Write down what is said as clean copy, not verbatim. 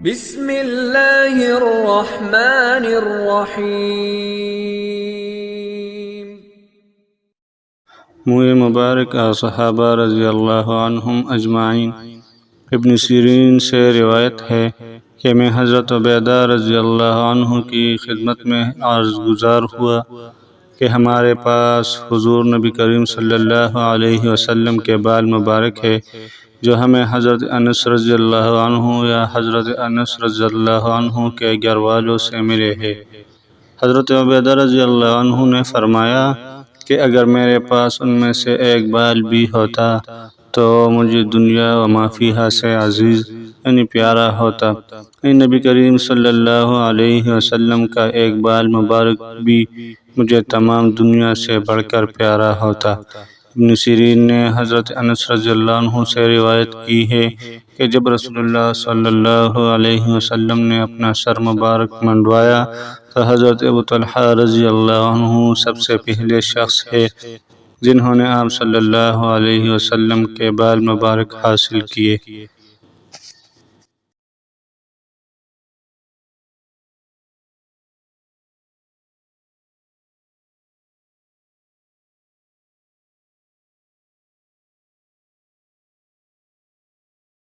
بسم اللہ الرحمن الرحیم۔ منہ مبارک صحابہ رضی اللہ عنہم اجمعین۔ ابن سیرین سے روایت ہے کہ میں حضرت عبیدہ رضی اللہ عنہ کی خدمت میں عرض گزار ہوا کہ ہمارے پاس حضور نبی کریم صلی اللہ علیہ وسلم کے بال مبارک ہے جو ہمیں حضرت انس رضی اللہ عنہ یا حضرت انس رضی اللہ عنہ کے گھر والوں سے ملے ہیں۔ حضرت عبیدہ رضی اللہ عنہ نے فرمایا کہ اگر میرے پاس ان میں سے ایک بال بھی ہوتا تو مجھے دنیا و ما فیہا سے عزیز یعنی پیارا ہوتا۔ نبی کریم صلی اللہ علیہ وسلم کا ایک بال مبارک بھی مجھے تمام دنیا سے بڑھ کر پیارا ہوتا۔ ابن سیرین نے حضرت انس رضی اللہ عنہ سے روایت کی ہے کہ جب رسول اللہ صلی اللہ علیہ وسلم نے اپنا سر مبارک منڈوایا تو حضرت ابو طلحہ رضی اللہ عنہ سب سے پہلے شخص ہے جنہوں نے آپ صلی اللہ علیہ وسلم کے بال مبارک حاصل کیے۔